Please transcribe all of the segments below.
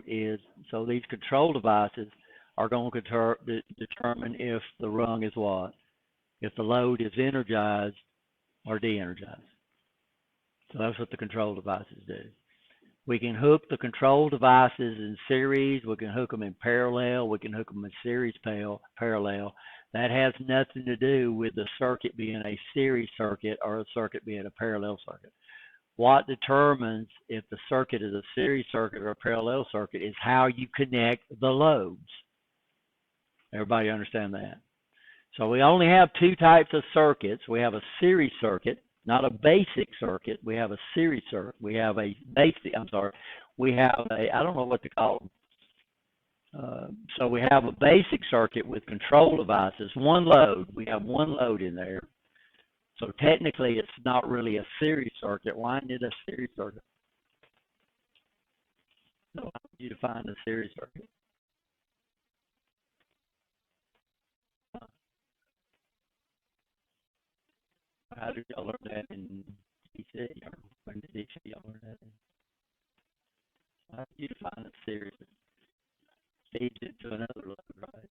is, so these control devices are going to determine if the rung is what? If the load is energized or de-energized. So that's what the control devices do. We can hook the control devices in series. We can hook them in parallel. We can hook them in series parallel. That has nothing to do with the circuit being a series circuit or a circuit being a parallel circuit. What determines if the circuit is a series circuit or a parallel circuit is how you connect the loads. Everybody understand that? So we only have two types of circuits. We have a series circuit, not a basic circuit. We have a series circuit. We have a basic, we have a, I don't know what to call them. So we have a basic circuit with control devices, one load. We have one load in there. So technically, it's not really a series circuit. Why isn't it a series circuit? So how would you define a series circuit? How did y'all learn that in DC? Or when did each of y'all learn that in? How do you define a series? Feeds into another load, right?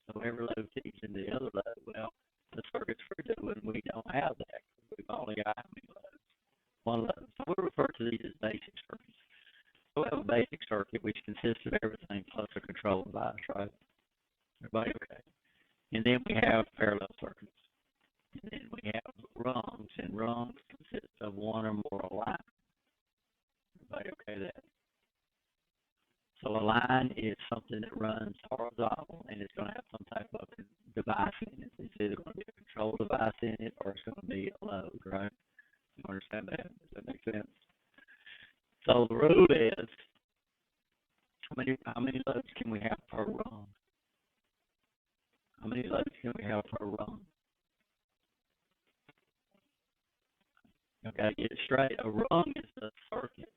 So every load feeds into the other load. Well, the circuits we're doing, we don't have that. We've only got how many loads? One load. So we refer to these as basic circuits. So we have a basic circuit which consists of everything plus a control device, right? Everybody okay? And then we have parallel circuits. And then we have rungs, and rungs consist of one or more lines. Everybody okay with that? So a line is something that runs horizontal, and it's going to have some type of device in it. It's either going to be a control device in it, or it's going to be a load, right? You understand that? Does that make sense? So the rule is, how many loads can we have per rung? How many loads can we have per rung? Okay, get it straight. A rung is a circuit.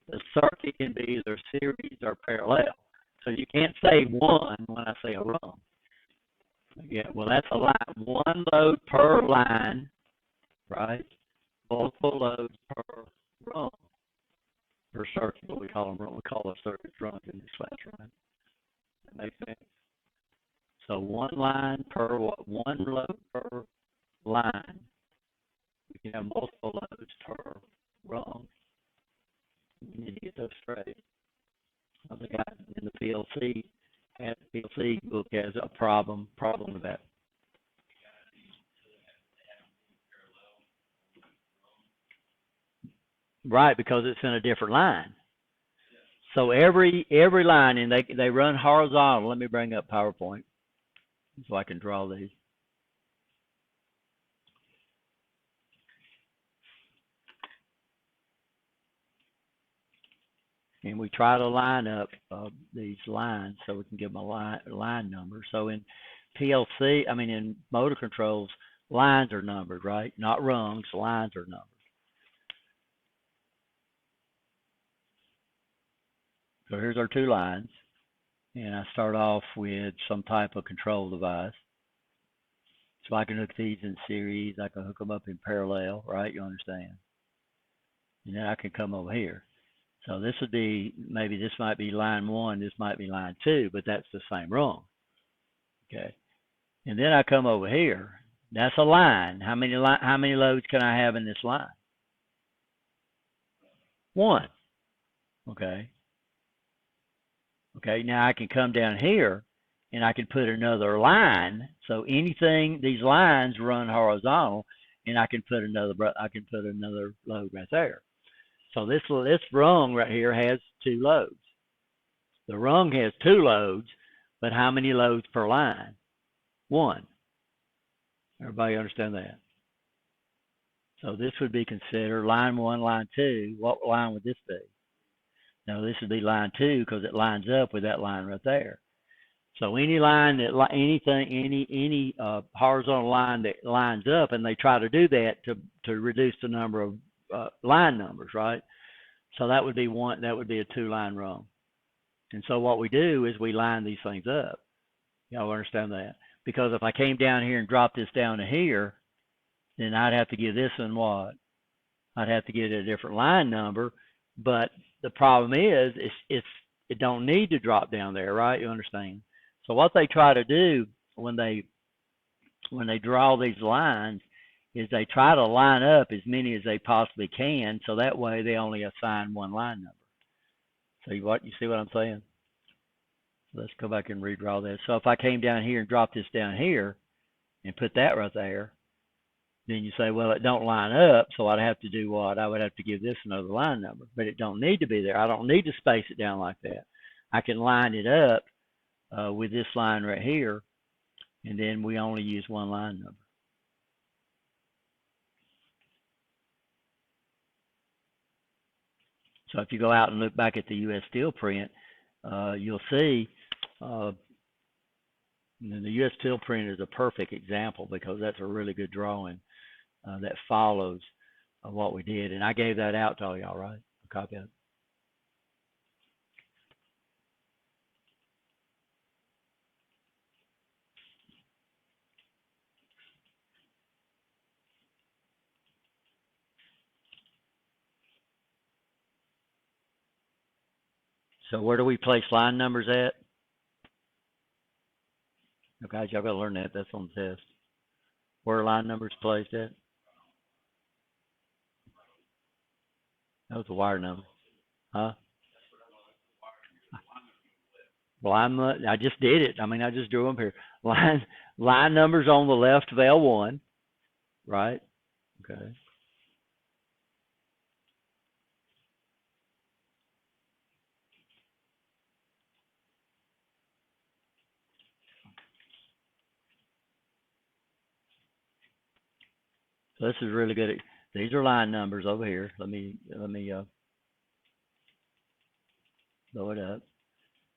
The circuit can be either series or parallel. So you can't say one when I say a rung. Yeah, well, that's a line. One load per line, right? Multiple loads per rung, per circuit. We call them rung. We call a circuit rung in this class, right? That makes sense. So one line per one load per line. We can have multiple loads per rung. You need to get those straight. The guy in the PLC book has a problem with that. Right, because it's in a different line. So every line, and they run horizontal. Let me bring up PowerPoint so I can draw these. And we try to line up these lines so we can give them a line number. So in in motor controls, lines are numbered, right? Not rungs, lines are numbered. So here's our two lines. And I start off with some type of control device. So I can hook these in series. I can hook them up in parallel, right? You understand? And then I can come over here. So this would be, maybe this might be line 1, this might be line 2, but that's the same rung. Okay. And then I come over here. That's a line. How many loads can I have in this line? 1. Okay. Okay, now I can come down here and I can put another line. So anything, these lines run horizontal, and I can put another load right there. So this rung right here has 2 loads. The rung has 2 loads, but how many loads per line? 1. Everybody understand that? So this would be considered line 1, line 2. What line would this be? Now this would be line 2 because it lines up with that line right there. So any line that any horizontal line that lines up, and they try to do that to reduce the number of line numbers, right? So that would be one. That would be a 2-line rung. And so what we do is we line these things up. Y'all understand that? Because if I came down here and dropped this down to here, then I'd have to give this one what? I'd have to get a different line number. But the problem is, it's it don't need to drop down there, right? You understand? So what they try to do when they draw these lines is they try to line up as many as they possibly can, so that way they only assign one line number. So you see what I'm saying? Let's go back and redraw this. So if I came down here and dropped this down here and put that right there, then you say, well, it don't line up, so I'd have to do what? I would have to give this another line number, but it don't need to be there. I don't need to space it down like that. I can line it up with this line right here, and then we only use one line number. So if you go out and look back at the U.S. Steel print, you'll see the U.S. Steel print is a perfect example because that's a really good drawing that follows what we did. And I gave that out to all y'all, right? A copy of it. So where do we place line numbers at? Okay, y'all got to learn that. That's on the test. Where are line numbers placed at? That was a wire number. Huh? Well, I just did it. I mean, I just drew them here. Line numbers on the left of L1, right? Okay. So this is really good. These are line numbers over here. Let me blow it up.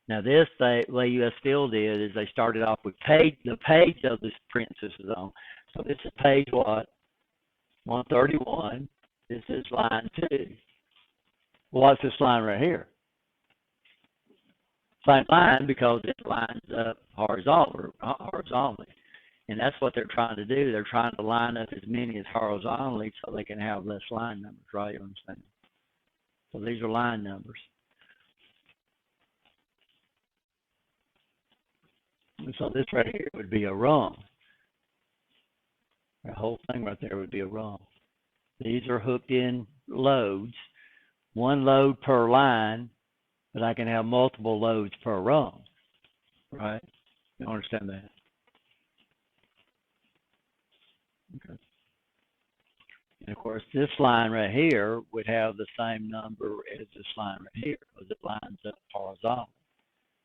Now this, the way US Steel did is they started off with the page of this print this is on. So this is page what? 131. This is line 2. Well, what's this line right here? Same line because it lines up horizontally. And that's what they're trying to do. They're trying to line up as many as horizontally so they can have less line numbers, right? You understand? So these are line numbers. And so this right here would be a rung. The whole thing right there would be a rung. These are hooked in loads, one load per line, but I can have multiple loads per rung, right? You understand that? Okay. And of course, this line right here would have the same number as this line right here because it lines up horizontally.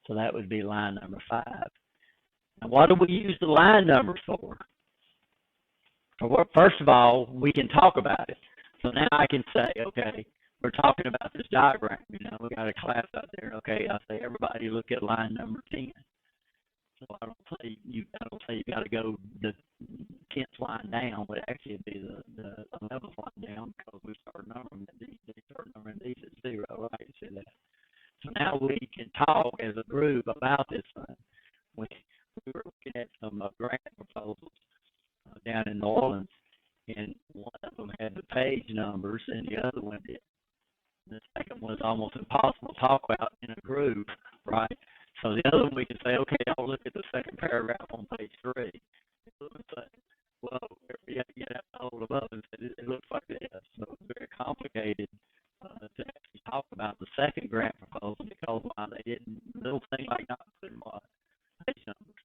So that would be line number 5. Now, what do we use the line numbers for? Well, first of all, we can talk about it. So now I can say, okay, we're talking about this diagram. You know, we got a class out there. Okay, I say everybody look at line number 10. So I don't say you got to go the 10th line down, but actually it'd be the 11th line down because we start numbering these. They start numbering these at 0, right? You see that? So now we can talk as a group about this thing. We were looking at some grant proposals down in New Orleans, and one of them had the page numbers, and the other one did. The second one was almost impossible to talk about in a group, right? So the other one we can say, okay, I'll look at the second paragraph on page 3. And say, well, you have to get out hold of up and say, it looks like this. So it's very complicated to actually talk about the second grant proposal because why they didn't, little thing like not putting page numbers.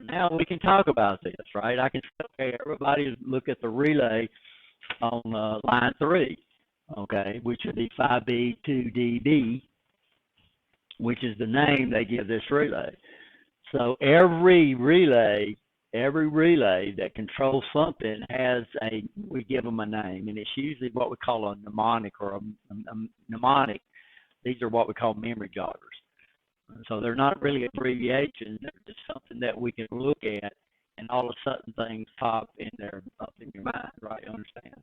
Now we can talk about this, right? I can say, okay, everybody look at the relay on line 3, okay, which would be 5B2DB, which is the name they give this relay. So every relay that controls something we give them a name, and it's usually what we call a mnemonic or a mnemonic. These are what we call memory joggers. So they're not really abbreviations. They're just something that we can look at, and all of a sudden things pop in there up in your mind, right? You understand?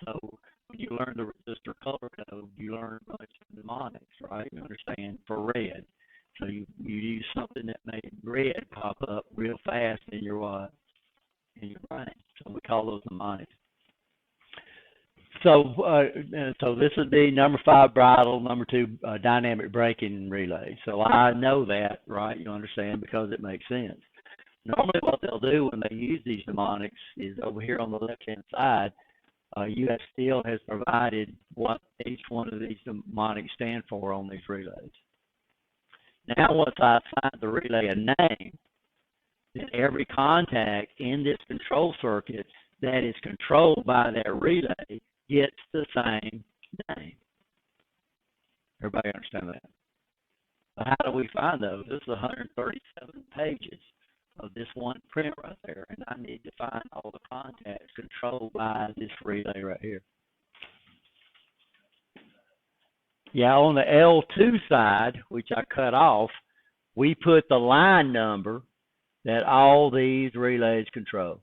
So when you learn the resistor color code, you learn a bunch of mnemonics, right? You understand? For red. So you use something that made red pop up real fast in your brain. So we call those mnemonics. So this would be number 5 bridle, number 2 dynamic braking relay. So I know that, right? You understand, because it makes sense. Normally what they'll do when they use these mnemonics is over here on the left-hand side, US Steel has provided what each one of these mnemonics stand for on these relays. Now once I assign the relay a name, then every contact in this control circuit that is controlled by that relay gets the same name. Everybody understand that? But how do we find those? This is 137 pages of this one print right there, and I need to find all the contacts controlled by this relay right here. Yeah, on the L2 side, which I cut off, we put the line number that all these relays control.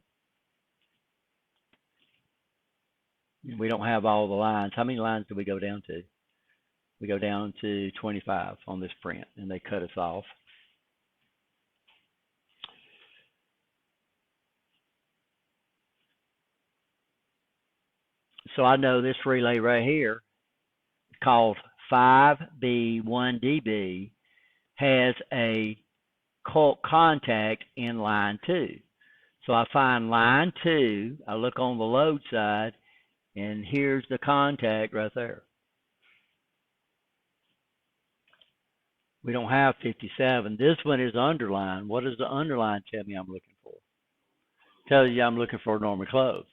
We don't have all the lines. How many lines do we go down to? We go down to 25 on this print, and they cut us off. So I know this relay right here, called 5B1DB, has a contact in line 2. So I find line 2, I look on the load side, and here's the contact right there. We don't have 57. This one is underlined. What does the underline tell me I'm looking for? Tells you I'm looking for Norman Close,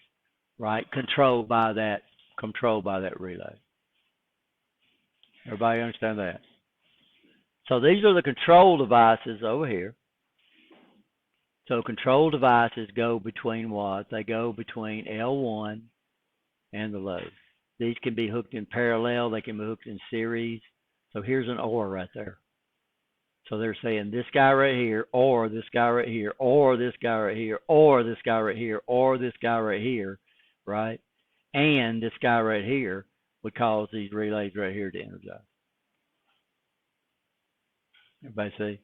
right? Controlled by that relay. Everybody understand that? So these are the control devices over here. So control devices go between what? They go between L1 and the load. These can be hooked in parallel. They can be hooked in series. So here's an OR right there. So they're saying this guy right here, or this guy right here, or this guy right here, or this guy right here, or this guy right here, right? And this guy right here would cause these relays right here to energize. Everybody see?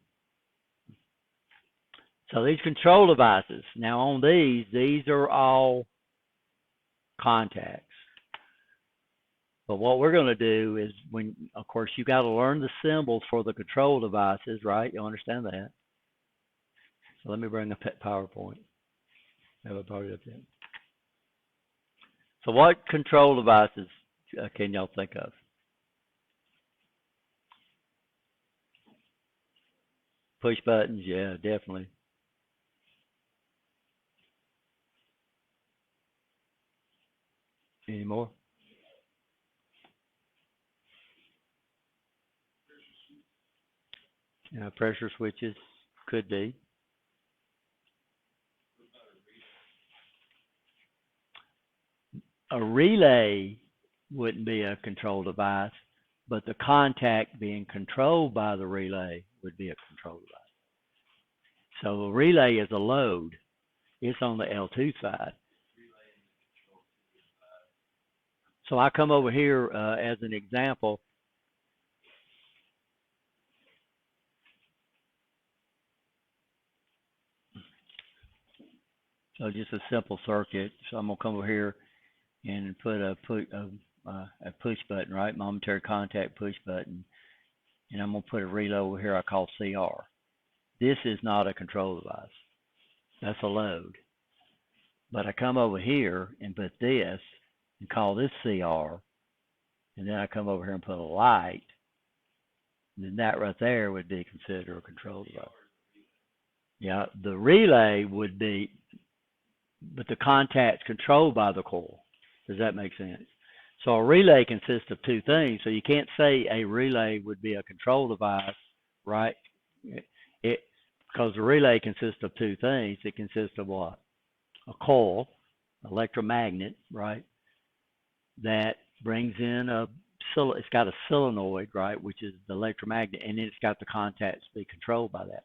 So these control devices, now on these are all contacts. But what we're going to do is, of course, you got to learn the symbols for the control devices, right? You understand that? So let me bring up that PowerPoint. Have a party up there. So what control devices can y'all think of? Push buttons, yeah, definitely. Any more? Pressure switches could be. A relay wouldn't be a control device, but the contact being controlled by the relay would be a control device. So a relay is a load. It's on the L2 side. So I come over here as an example. So just a simple circuit. So I'm gonna come over here and put a push button, right? Momentary contact push button, and I'm gonna put a relay over here I call CR. This is not a control device. That's a load. But I come over here and put this and call this CR, and then I come over here and put a light, and then that right there would be considered a control device. Yeah, the relay would be, but the contact's controlled by the coil. Does that make sense? So a relay consists of two things. So you can't say a relay would be a control device, right? Because the relay consists of two things. It consists of what? A coil, electromagnet, right? That brings in it's got a solenoid, right, which is the electromagnet, and then it's got the contacts to be controlled by that.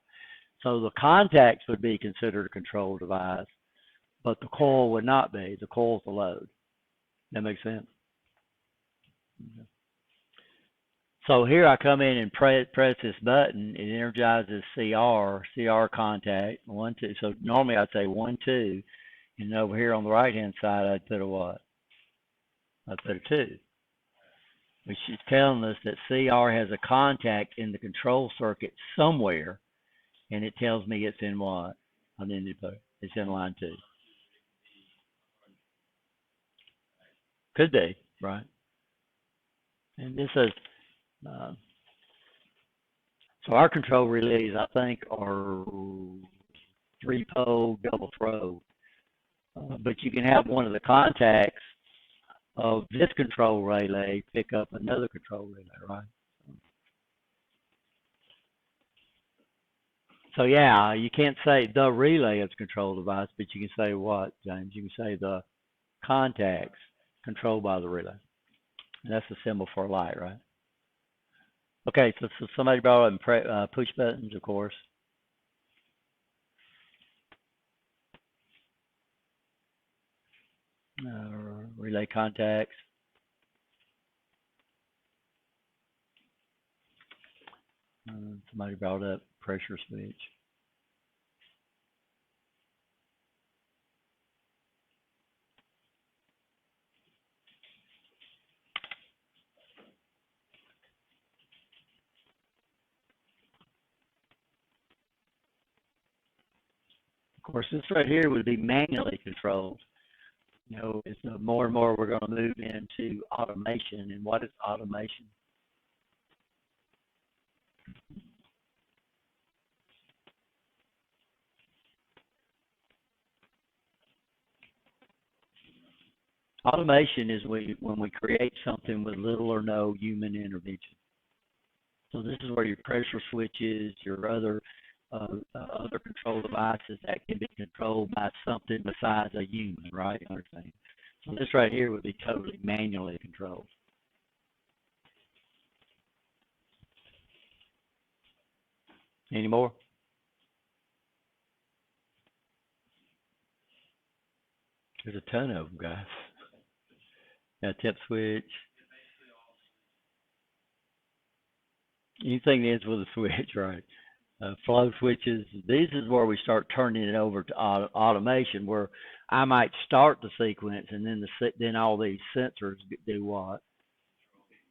So the contacts would be considered a control device, but the coil would not be. The coil's the load. That makes sense? Okay. So here I come in and press this button. It energizes CR contact, 1, 2. So normally I'd say 1, 2. And over here on the right-hand side, I'd put a what? I put a 2, which is telling us that CR has a contact in the control circuit somewhere, and it tells me it's in what? I didn't put it. It's in line 2. Could be, right? And this is, so our control relays, I think, are 3-pole double throw. But you can have one of the contacts of this control relay pick up another control relay, right? So yeah, you can't say the relay is a control device, but you can say what, James? You can say the contacts controlled by the relay. And that's the symbol for a light, right? Okay, so somebody brought up push buttons, of course. Relay contacts. Somebody brought up pressure switch. Of course, this right here would be manually controlled. You know, as more and more we're going to move into automation. And what is automation? Automation is when we create something with little or no human intervention. So this is where your pressure switches, your other control devices that can be controlled by something besides a human, right? You understand? So this right here would be totally manually controlled. Any more? There's a ton of them, guys. Got a tip switch. Anything that ends with a switch, right? Flow switches. This is where we start turning it over to automation, where I might start the sequence, and then all these sensors do what?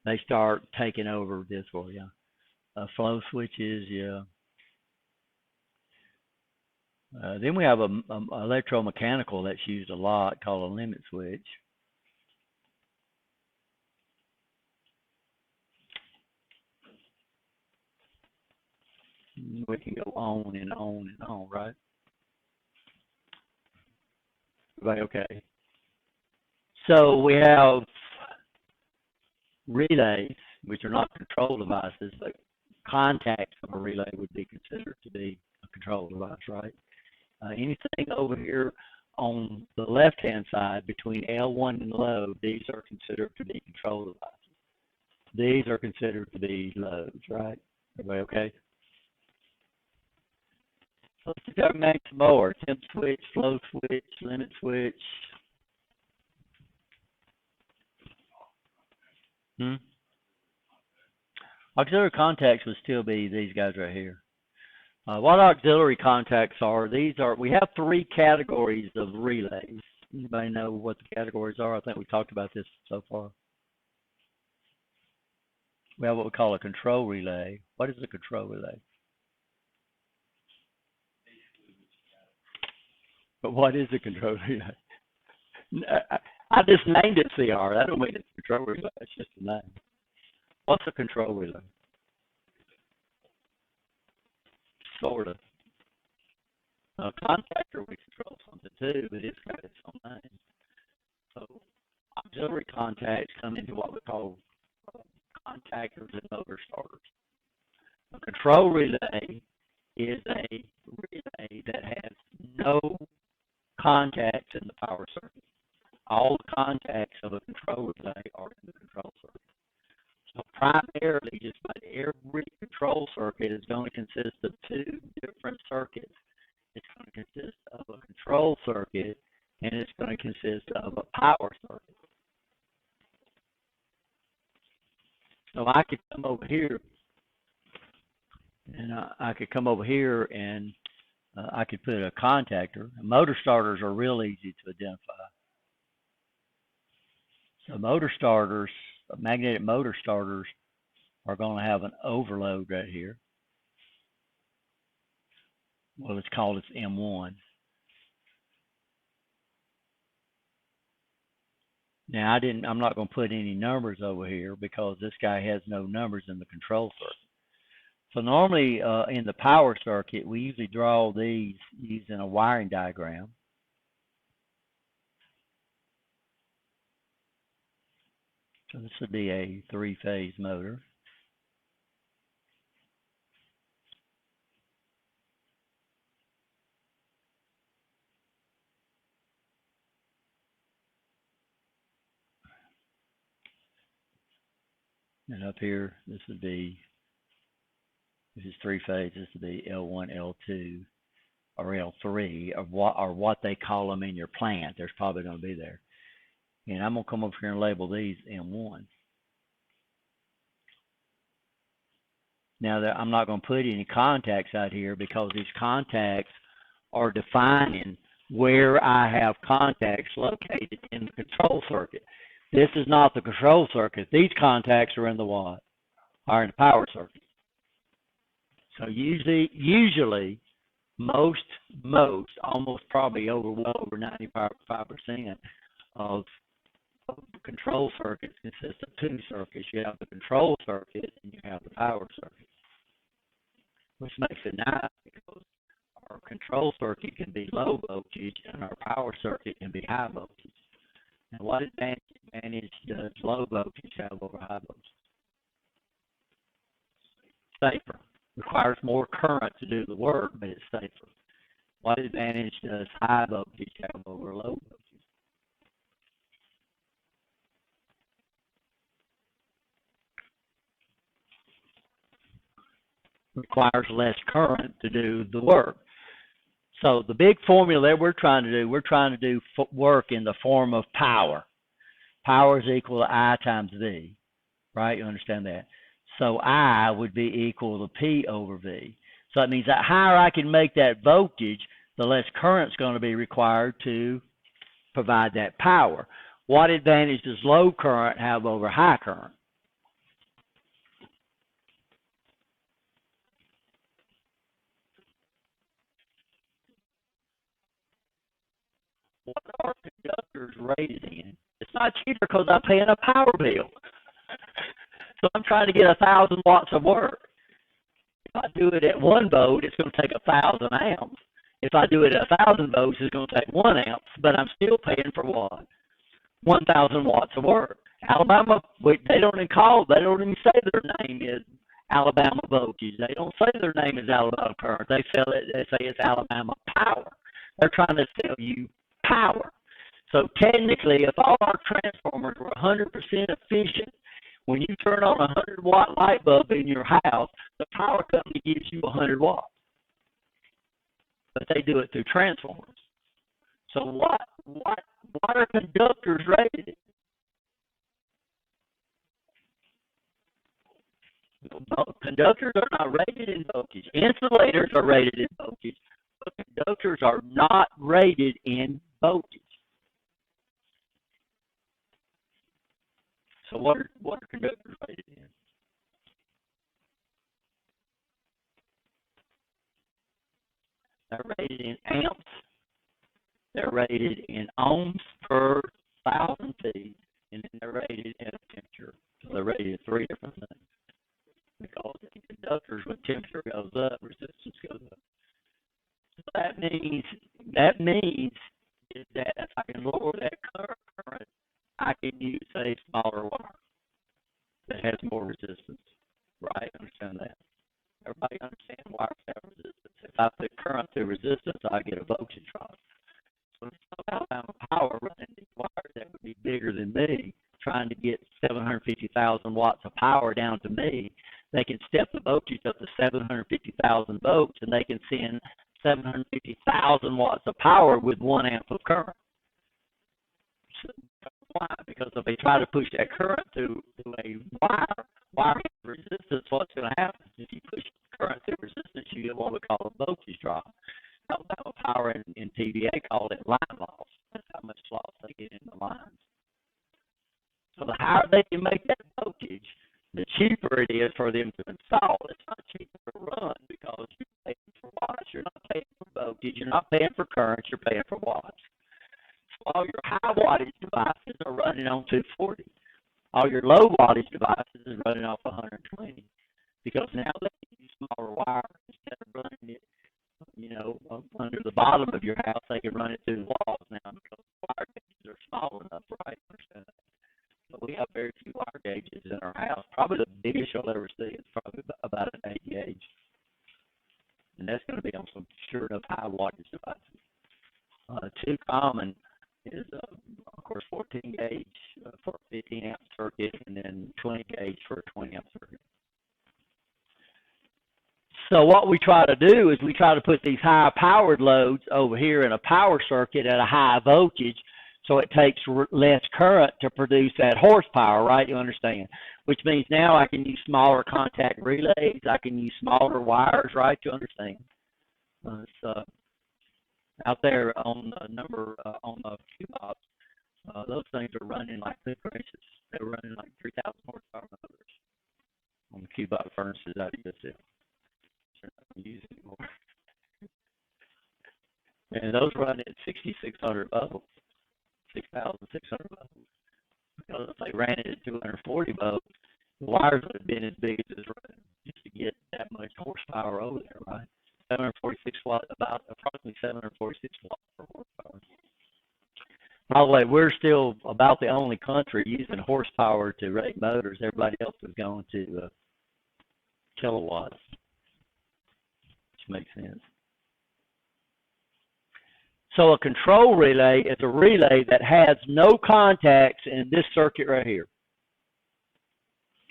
They start taking over this for you. Flow switches, yeah. Then we have a electromechanical that's used a lot called a limit switch. We can go on and on and on, right? Right, okay. So we have relays, which are not control devices, but contacts of a relay would be considered to be a control device, right? Anything over here on the left-hand side between L1 and load, these are considered to be control devices. These are considered to be loads, right? Everybody okay? So let's go make some more. Temp switch, flow switch, limit switch. Auxiliary contacts would still be these guys right here. What auxiliary contacts are, we have 3 categories of relays. Anybody know what the categories are? I think we talked about this so far. We have what we call a control relay. What is a control relay? But what is a control relay? I just named it CR. That don't mean it's a control relay. It's just a name. What's a control relay? Sort of. A contactor we control something too, but it's got its own name. So auxiliary contacts come into what we call contactors and motor starters. A control relay is a relay that has no contacts in the power circuit. All the contacts of a control relay are in the control circuit. So primarily, just about every control circuit is going to consist of 2 different circuits. It's going to consist of a control circuit, and it's going to consist of a power circuit. So I could come over here, and I could put a contactor. Motor starters are real easy to identify. So motor starters, magnetic motor starters, are going to have an overload right here. Well, it's called its M1. Now I'm not going to put any numbers over here because this guy has no numbers in the control circuit. So normally in the power circuit, we usually draw these using a wiring diagram. So this would be a three-phase motor. And up here, this is three-phase. This would be L1, L2, or L3, or what they call them in your plant. There's probably going to be there. And I'm going to come over here and label these M1. Now, I'm not going to put any contacts out here because these contacts are defining where I have contacts located in the control circuit. This is not the control circuit. These contacts are in the what? Are in the power circuit. So usually most, almost probably well over 95% of control circuits consist of two circuits. You have the control circuit and you have the power circuit, which makes it nice because our control circuit can be low voltage and our power circuit can be high voltage. And what advantage does low voltage have over high voltage? Safer. Requires more current to do the work, but it's safer. What advantage does high voltage have over low voltage? Requires less current to do the work. So the big formula that we're trying to do work in the form of power. Power is equal to I times V, right? You understand that? So I would be equal to P over V. So that means that higher I can make that voltage, the less current is going to be required to provide that power. What advantage does low current have over high current? What are conductors rated in? It's not cheaper because I'm paying a power bill. So I'm trying to get 1,000 watts of work. If I do it at 1 volt, it's going to take 1,000 amps. If I do it at 1,000 volts, it's going to take 1 amp, but I'm still paying for what? 1,000 watts of work. Alabama, they don't even say their name is Alabama voltage. They don't say their name is Alabama current. They say it's Alabama power. They're trying to sell you power. So technically, if all our transformers were 100% efficient, when you turn on a 100-watt light bulb in your house, the power company gives you 100 watts. But they do it through transformers. So what are conductors rated? Conductors are not rated in voltage. Insulators are rated in voltage, but conductors are not rated in voltage. So what are conductors rated in? They're rated in amps. They're rated in ohms per 1,000 feet, and then they're rated at a temperature. So they're rated at 3 different things. Because in conductors, when temperature goes up, resistance goes up. So that means that if I can lower that current, I can use a smaller wire that has more resistance. Right? Understand that? Everybody understand wires have resistance. If I put current through resistance, I get a voltage drop. So it's not about power running these wires that would be bigger than me, trying to get 750,000 watts of power down to me. They can step the voltage up to 750,000 volts, and they can send 750,000 watts of power with 1 amp of current. So, why? Because if they try to push that current through a wire resistance, what's going to happen? If you push current through resistance, you get what we call a voltage drop. Alabama Power in TVA call it line loss. That's how much loss they get in the lines. So the higher they can make that voltage, the cheaper it is for them to install. It's not cheaper to run because you're paying for watts. You're not paying for voltage. You're not paying for current. You're paying for watts. So all your high wattage devices are running on 240. All your low wattage devices are running off 120 because now they use smaller wire instead of running it, under the bottom of your house. They can run it through the walls now because the wire gauges are small enough, right? So we have very few wire gauges in our house. Probably the biggest you'll ever see is probably about an 8 gauge. And that's going to be on some sure enough high wattage devices. Too common is, of course, 14 gauge for a 15 amp circuit and then 20 gauge for a 20 amp circuit. So what we try to do is we try to put these high powered loads over here in a power circuit at a high voltage so it takes less current to produce that horsepower, right? You understand? Which means now I can use smaller contact relays. I can use smaller wires, right? You understand? So out there on on the QBOBs, those things are running like the furnaces. They're running like 3,000 horsepower motors on the QBOB furnaces out of USF. They're not going to use it anymore. And those run at 6,600 volts, 6,600 volts. Because if they ran it at 240 volts, the wires would have been as big as this running just to get that much horsepower over there, right? 746 watts, about approximately 746 watts per horsepower. By the way, we're still about the only country using horsepower to rate motors. Everybody else is going to kilowatts, which makes sense. So a control relay is a relay that has no contacts in this circuit right here,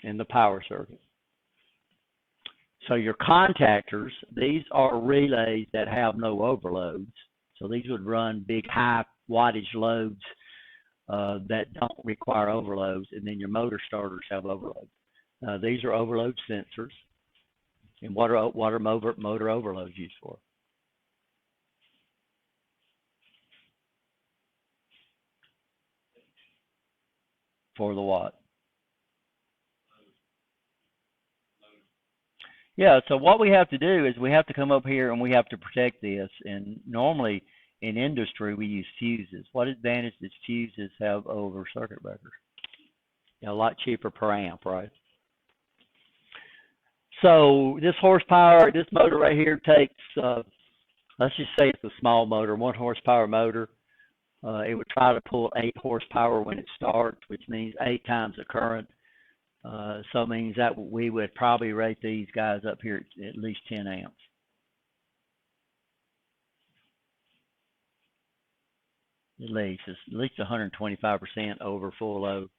in the power circuit. So your contactors, these are relays that have no overloads. So these would run big high wattage loads that don't require overloads, and then your motor starters have overloads. These are overload sensors. And what are motor overloads used for? For the what? Yeah, so what we have to do is we have to come up here and we have to protect this. And normally in industry we use fuses. What advantage does fuses have over circuit breakers? Yeah, a lot cheaper per amp, right? So this horsepower, this motor right here takes, let's just say it's a small motor, 1 horsepower motor. It would try to pull 8 horsepower when it starts, which means 8 times the current. So it means that we would probably rate these guys up here at least 10 amps. At least 125% over full load.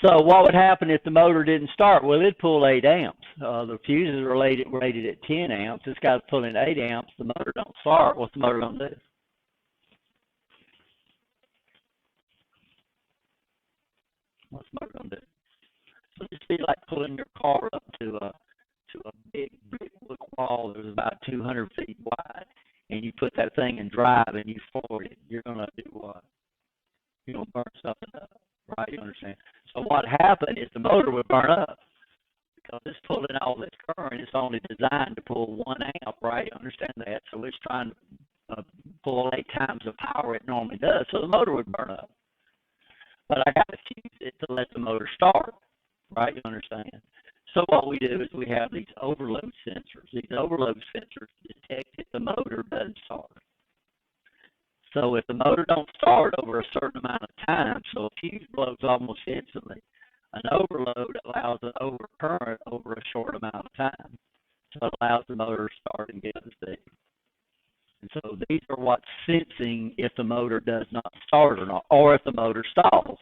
So what would happen if the motor didn't start? Well, it'd pull 8 amps. The fuses are rated at 10 amps. This guy's pulling 8 amps. The motor don't start. What's the motor going to do? What's the motor going to do? So it'd be like pulling your car up to a big brick wall that was about 200 feet wide, and you put that thing in drive and you forward it. You're going to do what? You're going to burn something up, right? You understand? So what happened is the motor would burn up because it's pulling all this current. It's only designed to pull 1 amp, right? You understand that? So it's trying to pull 8 times the power it normally does. So the motor would burn up. But I got to fuse it to let the motor start, right? You understand? So what we do is we have these overload sensors. These overload sensors detect if the motor doesn't start. So if the motor don't start over a certain amount of time, so a fuse blows almost instantly, an overload allows an overcurrent over a short amount of time. So it allows the motor to start and get to speed. And so these are what's sensing if the motor does not start or not, or if the motor stalls.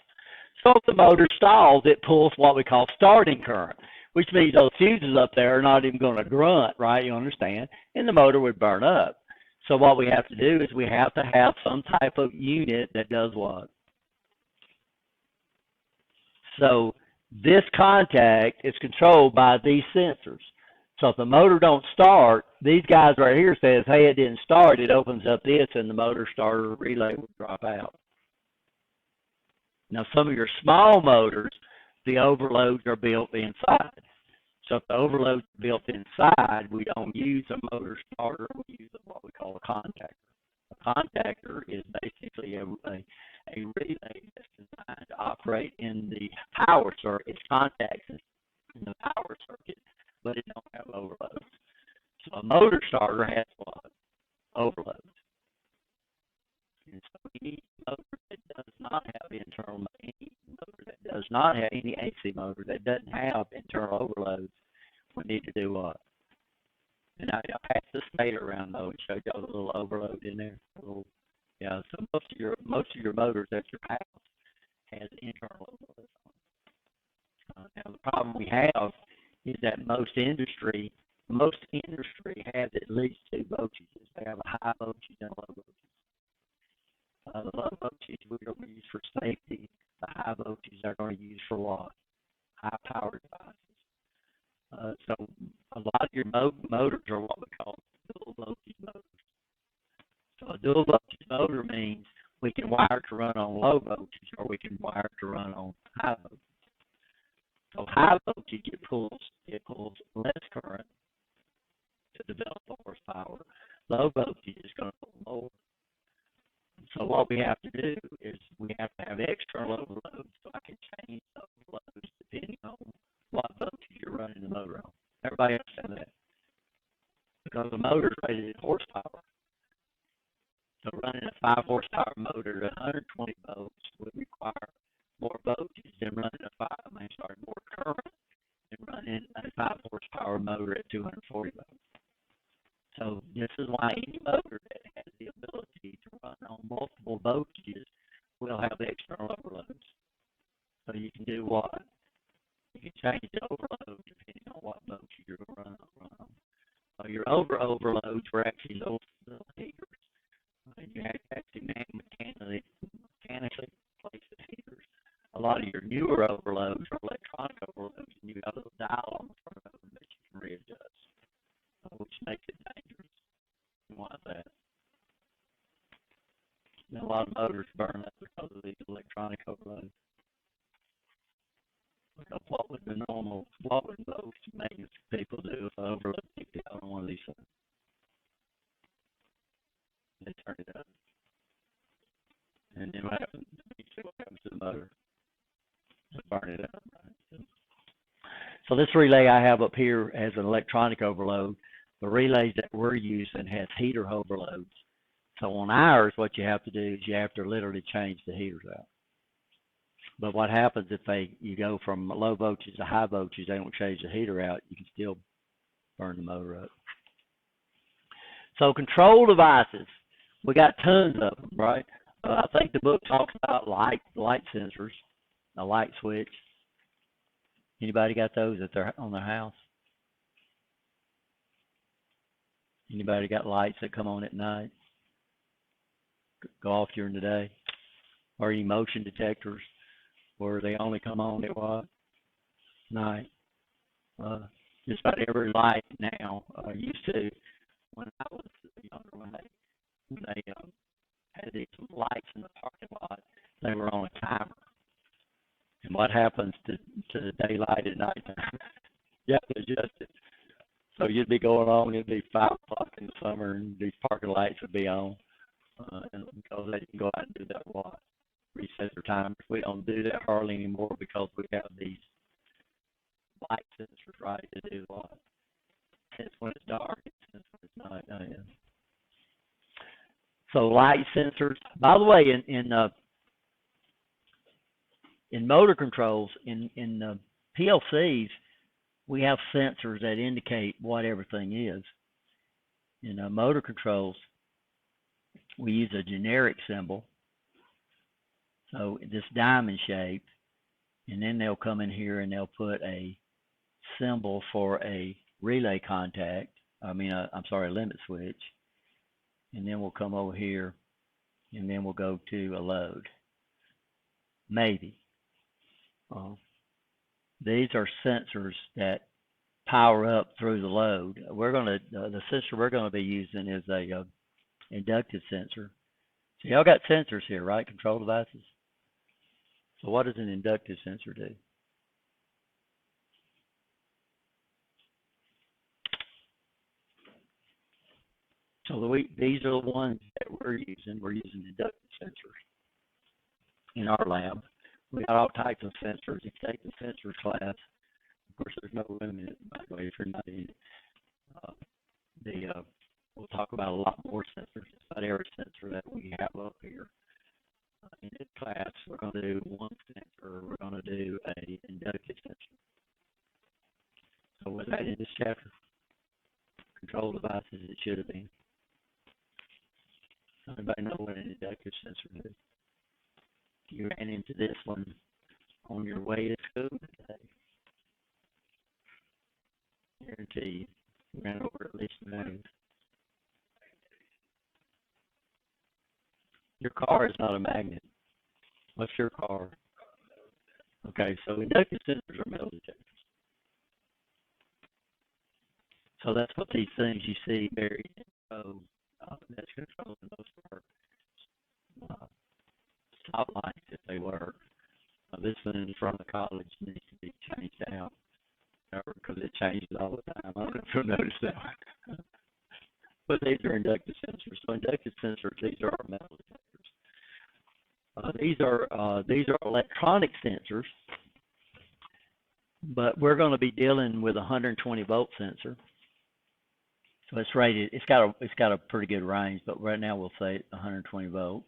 So if the motor stalls, it pulls what we call starting current, which means those fuses up there are not even going to grunt, right? You understand? And the motor would burn up. So what we have to do is we have to have some type of unit that does what? So this contact is controlled by these sensors. So if the motor don't start, these guys right here says, hey, it didn't start. It opens up this, and the motor starter relay will drop out. Now, some of your small motors, the overloads are built inside. So if the overload's built inside, we don't use a motor starter. We use what we call a contactor. A contactor is basically a relay that's designed to operate in the power circuit. It's contacts in the power circuit, but it don't have overloads. So a motor starter has what? Overloads. And so any motor that does not have any AC motor that doesn't have internal overloads, we need to do what? And I passed the stator around though and showed y'all the little overload in there. Yeah, so most of your motors at your house has internal overloads on. Now the problem we have is that most industry has at least two voltages. They have a high voltage and a low voltage. The low voltage we're going to use for safety. The high voltage they're going to use for what? High power devices. So a lot of your motors are what we call dual voltage motors. So a dual voltage motor means we can wire to run on low voltage or we can wire to run on high voltage. So high voltage it pulls less current to develop the horsepower. Low voltage is going to pull more. So what we have to do is we have to have external overloads so I can change the overloads depending on what voltage you're running the motor on. Everybody understand that? Because the motor is rated at horsepower. So running a 5 horsepower motor at 120 volts would require more voltage than running more current than running a 5 horsepower motor at 240 volts. So this is why any motor that has the ability to run on multiple voltages will have external overloads. So you can do what? You can change the overload depending on what voltage you're going to run on. So your overloads were actually those little heaters. And you have to actually mechanically place the heaters. A lot of your newer overloads are electronic overloads, and you have a little dial on the front of them that you can readjust, which makes it dangerous. Why is that? And a lot of motors burn up because of these electronic overloads. Because what would those maintenance people do if the overload kicked out on one of these things? They turn it up. And then what happens? You see what happens to the motor? They burn it up, right? So this relay I have up here has an electronic overload. The relays that we're using has heater overloads. So on ours, what you have to do is you have to literally change the heaters out. But what happens if you go from low voltage to high voltage, they don't change the heater out, you can still burn the motor up. So control devices, we got tons of them, right? I think the book talks about light sensors, a light switch. Anybody got those on their house? Anybody got lights that come on at night? Go off during the day? Or any motion detectors where they only come on at what? Night. Just about every light now used to, when I was younger, when they had these lights in the parking lot, they were on a timer. And what happens to the daylight at night? You have to adjust it. So you'd be going on, it'd be 5 o'clock in the summer, and these parking lights would be on. And because they can go out and do that what? Reset their timers. We don't do that hardly anymore because we have these light sensors, right, to do what? Sense when it's dark, sense when it's night. Oh, yeah. So light sensors. By the way, in motor controls, in PLCs, we have sensors that indicate what everything is. In motor controls, we use a generic symbol. So this diamond shape, and then they'll come in here and they'll put a symbol for a relay contact. A limit switch. And then we'll come over here and then we'll go to a load. Maybe. These are sensors that power up through the load. The sensor we're going to be using is a inductive sensor. So y'all got sensors here, right? Control devices. So what does an inductive sensor do? So these are the ones that we're using. We're using inductive sensors in our lab. We got all types of sensors. If you take the sensors class, of course, there's no limit, by the way, if you're not in it. We'll talk about a lot more sensors, about every sensor that we have up here. In this class, we're going to do one sensor. We're going to do an inductive sensor. So with that in this chapter, control devices, it should have been. Everybody know what an inductive sensor is? You ran into this one on your way to school today. Guarantee you ran over at least once. Your car is not a magnet. What's your car? Okay, so inductive sensors are metal detectors. So that's what these things you see buried in. So that's controlling most of our stoplights if they work. This one in front of the college needs to be changed out because it changes all the time. I don't know if you'll notice that. But these are inductive sensors. So inductive sensors, these are our metal detectors. These are electronic sensors, but we're going to be dealing with a 120 volt sensor. So it's rated. It's got a pretty good range, but right now we'll say 120 volts.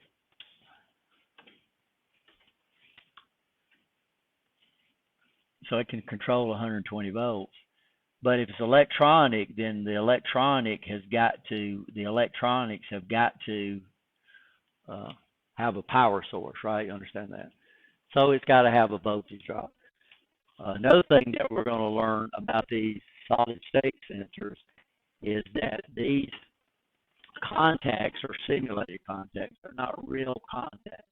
So it can control 120 volts. But if it's electronic, then the electronics have got to have a power source, right? You understand that? So it's got to have a voltage drop. Another thing that we're going to learn about these solid state sensors is that these contacts or simulated contacts are not real contacts.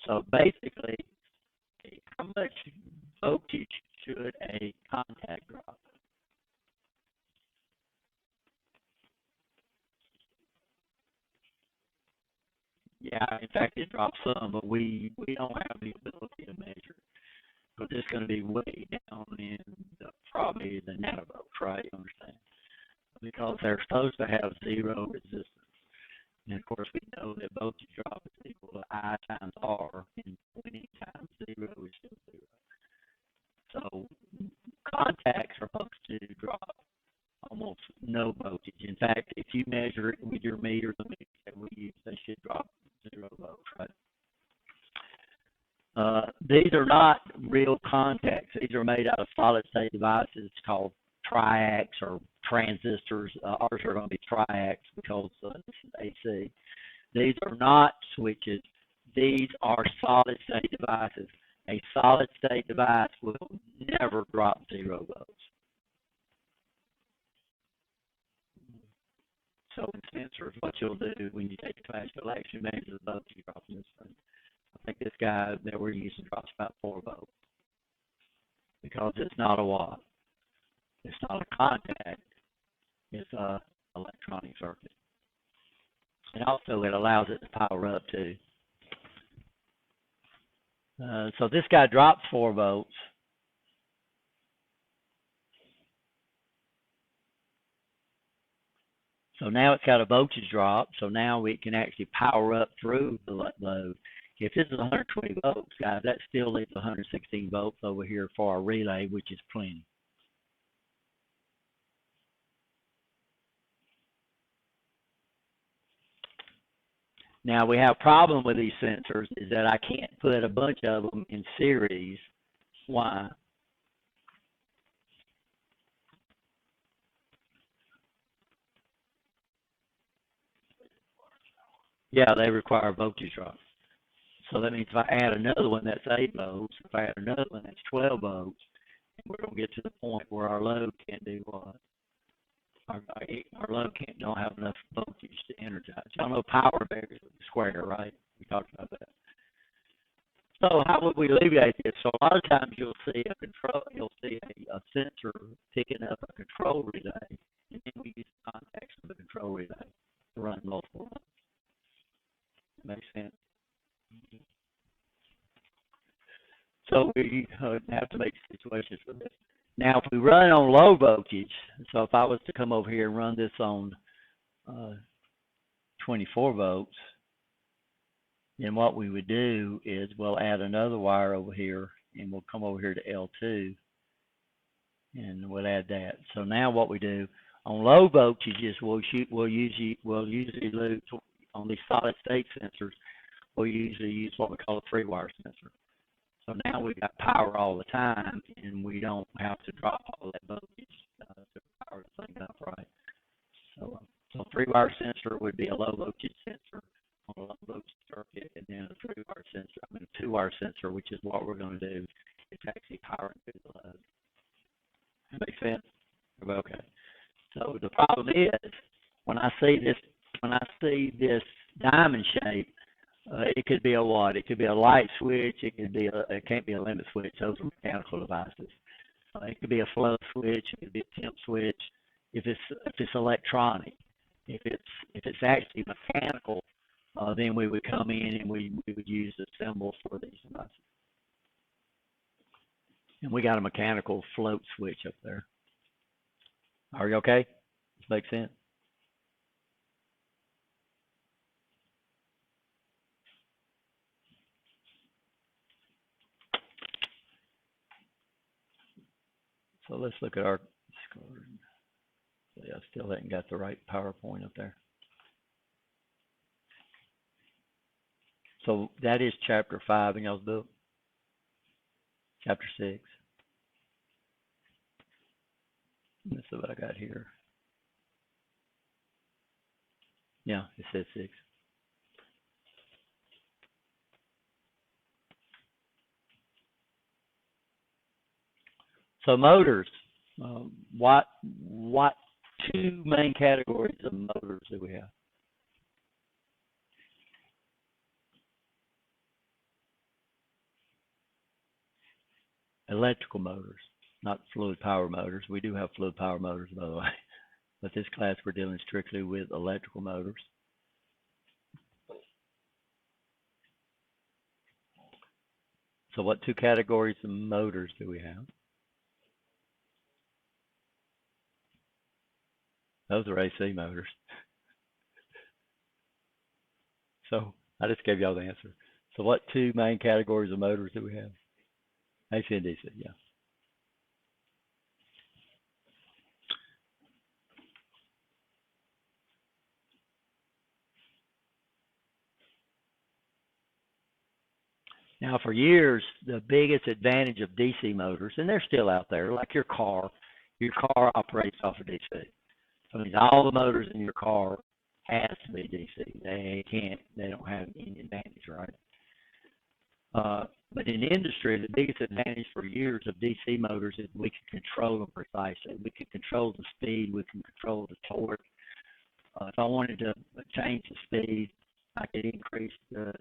So basically, how much voltage should a contact drop? Yeah, in fact, it drops some, but we don't have the ability to measure. But it's going to be way down in probably the nanovolts, right? You understand? Because they're supposed to have zero resistance. And of course, we know that voltage drop is equal to I times R, and 20 times zero is still zero. So contacts are supposed to drop almost no voltage. In fact, if you measure it with your meter, the meters that we use, they should drop 0 volts, right? These are not real contacts. These are made out of solid-state devices called triacs or transistors. Ours are going to be triacs because this is AC. These are not switches. These are solid-state devices. A solid-state device will never drop 0 volts. So in sensors, what you'll do when you take the class, you'll actually measure the voltage drop in this thing. I think this guy that we're using drops about 4 volts because it's not a watt. It's not a contact. It's a electronic circuit. And also it allows it to power up too. So this guy drops 4 volts. So now it's got a voltage drop. So now we can actually power up through the load. If this is 120 volts, guys, that still leaves 116 volts over here for our relay, which is plenty. Now, we have a problem with these sensors is that I can't put a bunch of them in series. Why? Yeah, they require voltage drop. So that means if I add another one that's 8 volts, if I add another one that's 12 volts, we're going to get to the point where our load can't do what? Our load don't have enough voltage to energize. Y'all know power varies with the square, right? We talked about that. So how would we alleviate this? So a lot of times you'll see a sensor picking up a control relay, and then we use contacts with the control relay to run multiple runs. Makes sense? we have to make situations for this. Now, if we run on low voltage, so if I was to come over here and run this on 24 volts, then what we would do is we'll add another wire over here, and we'll come over here to L2, and we'll add that. So now what we do on low voltages, we'll usually lose on these solid state sensors. We'll usually use what we call a 3-wire sensor. So now we've got power all the time, and we don't have to drop all that voltage to power the thing up, right? So a 3-wire sensor would be a low voltage sensor on a low voltage circuit, and then a 3-wire sensor, a 2-wire sensor, which is what we're going to do. It's actually powering through the load. That makes sense? Okay. So the problem is when I see this diamond shape, it could be a what? It could be a light switch. It can't be a limit switch. Those are mechanical devices. It could be a flow switch. It could be a temp switch. If it's electronic, if it's actually mechanical, then we would come in and we would use the symbol for these devices. And we got a mechanical float switch up there. Are you okay? Does that make sense? So let's look at our score. Yeah, I still haven't got the right PowerPoint up there. So that is chapter 5 in y'all's book. Chapter 6. Let's see what I got here. Yeah, it says 6. So motors, what 2 main categories of motors do we have? Electrical motors, not fluid power motors. We do have fluid power motors, by the way, but this class we're dealing strictly with electrical motors. So what 2 categories of motors do we have? Those are AC motors. So I just gave y'all the answer. So what 2 main categories of motors do we have? AC and DC, yeah. Now, for years, the biggest advantage of DC motors, and they're still out there, like your car operates off of DC. So it means all the motors in your car has to be DC. They don't have any advantage, right? But in industry, the biggest advantage for years of DC motors is we can control them precisely. We can control the speed. We can control the torque. If I wanted to change the speed, I could increase the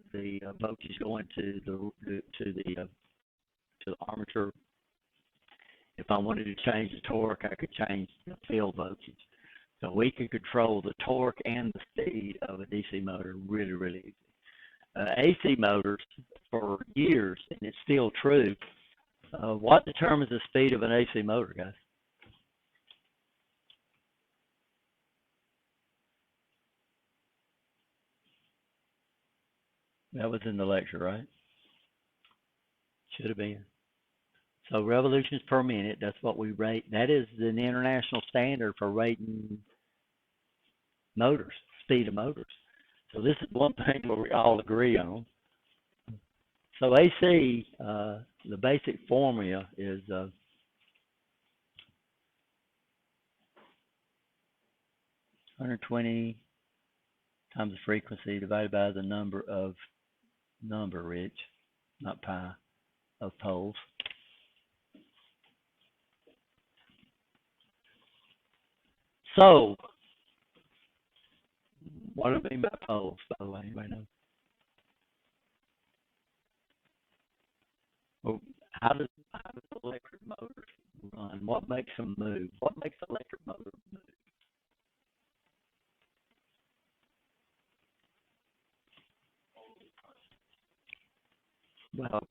voltage going to the armature. If I wanted to change the torque, I could change the field voltage. So we can control the torque and the speed of a DC motor really, really easy. AC motors, for years, and it's still true, what determines the speed of an AC motor, guys? That was in the lecture, right? Should have been. So revolutions per minute, that's what we rate. That is an international standard for rating motors, speed of motors. So this is one thing where we all agree on. So AC, the basic formula is 120 times the frequency divided by the number, Rich, not pi, of poles. So, what do I mean by poles, by the way? Anybody know? Well, how does electric motors run? What makes them move? What makes electric motors move? Well,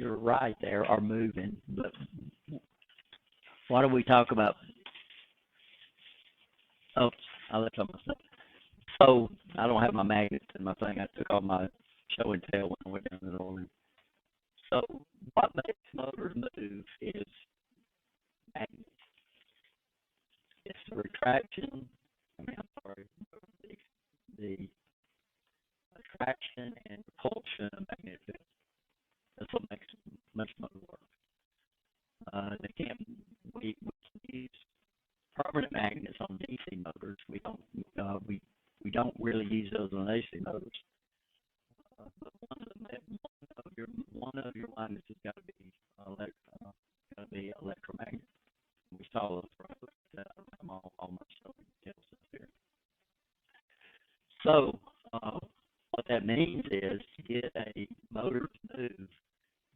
you're right there, are moving. But why do we talk about? Oh, I left on myself. So I don't have my magnets in my thing. I took all my show and tell when I went down to the Orleans. So what makes motors move is magnets. It's the retraction. I mean, I'm sorry, the attraction and repulsion of magnetic fields. That's what makes motor work. They can't. We can use permanent magnets on DC motors. We don't really use those on AC motors. But one of your magnets has got to be electromagnet. We saw those right. I'm all my stuff up here. So what that means is to get a motor to move,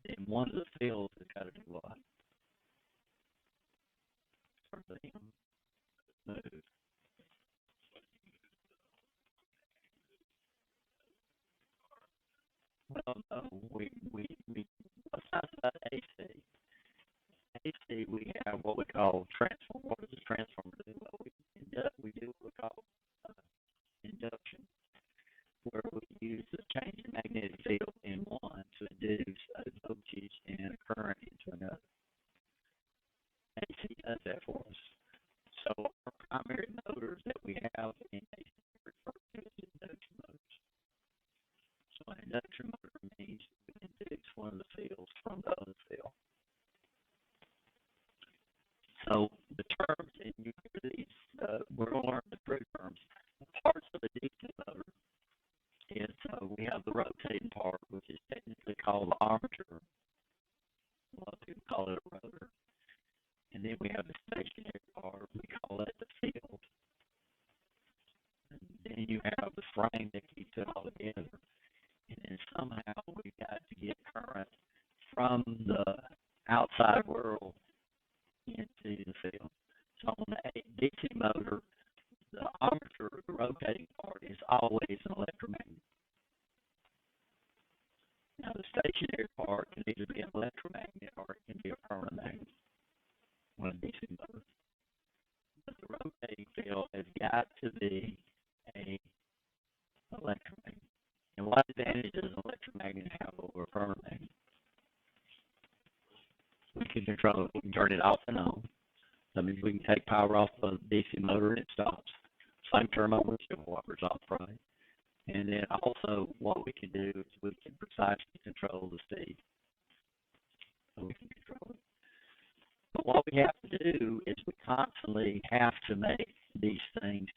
then one of the fields has got to do what? Move. Well, no, besides about AC, we have what we call transform. What does a transformer do? Well, we do what we call induction, where we use the change in magnetic field in one to induce a voltage and a current into another. AC does that for us. So our primary motors that we have in AC refer to as induction motors. So an induction motor means we induce one of the fields from the other field. So the terms, and you hear these, we're going to learn the three terms. The parts of a DC motor is we have the rotating part, which is technically called the armature. A lot of people call it a rotor. And then we have the stationary part, we call it the field. And then you have the frame that keeps it all together. And then somehow we've got to get current from the outside world into the field. So on a DC motor, the armature, the rotating part, is always an electromagnet. Now the stationary part can either be an electromagnet or it can be a permanent magnet on a DC motor. But the rotating field has got to be an electromagnet. And what advantage does an electromagnet have over a permanent magnet? We can control it. We can turn it off and on. That means we can take power off the DC motor and it stops. Same term on windshield wipers off, right? And then also what we can do is we can precisely control the speed. So we can control it. But what we have to do is we constantly have to make these things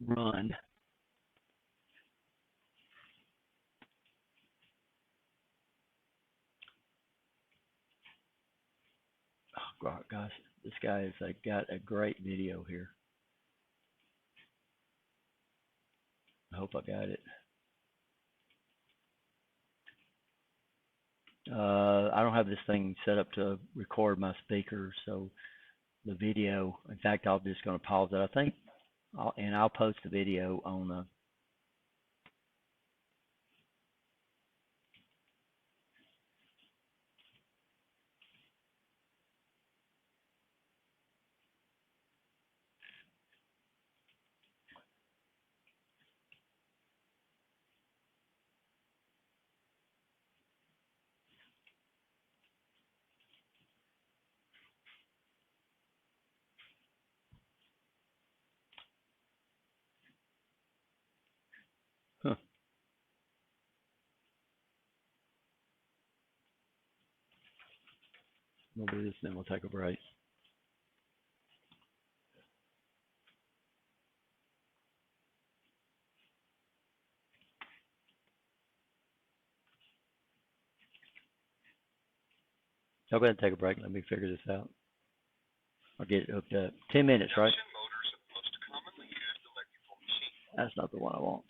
run. Oh, gosh, this guy has got a great video here. I hope I got it. I don't have this thing set up to record my speaker, so the video, in fact, I'm just going to pause it. I think, I'll post the video on the We'll do this, then we'll take a break. I'll go ahead and take a break. Let me figure this out. I'll get it hooked up. 10 minutes, right? That's not the one I want.